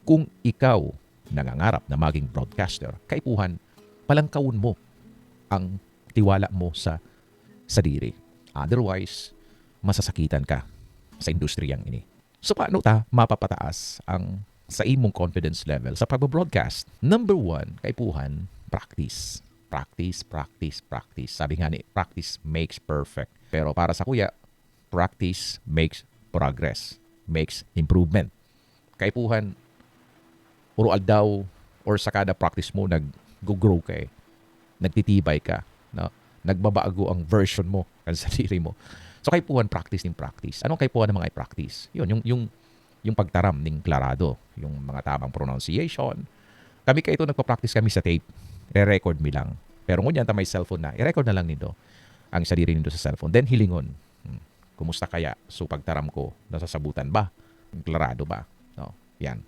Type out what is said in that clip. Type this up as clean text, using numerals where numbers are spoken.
Kung ikaw nangangarap na maging broadcaster, kaipuhan, palangkawin mo ang tiwala mo sa sarili. Otherwise, masasakitan ka sa industriyang ini. So paano ta mapapataas ang sa imong confidence level sa pag-broadcast? Number 1, kaipuhan, practice. Practice, practice, practice. Sabi nga ni, practice makes perfect. Pero para sa kuya, practice makes progress, makes improvement. Kaipuhan, puro aldaw or sa kada practice mo, nag-grow ka eh. Nagtitibay ka. No? Nagbabago ang version mo ang sarili mo. So kaipuhan, practice ng practice. Anong kaipuhan ng mga i-practice? Yun, yung pagtaram ng klarado, yung mga tamang pronunciation. Kami kayo nagpa-practice kami sa tape. Re-record mi lang. Pero ngunyan ta may cellphone na, i-record na lang nito ang sarili nito sa cellphone. Then hilingon. Kumusta kaya? So pagtaram ko, nasasabutan ba? Klarado ba? No? Yan.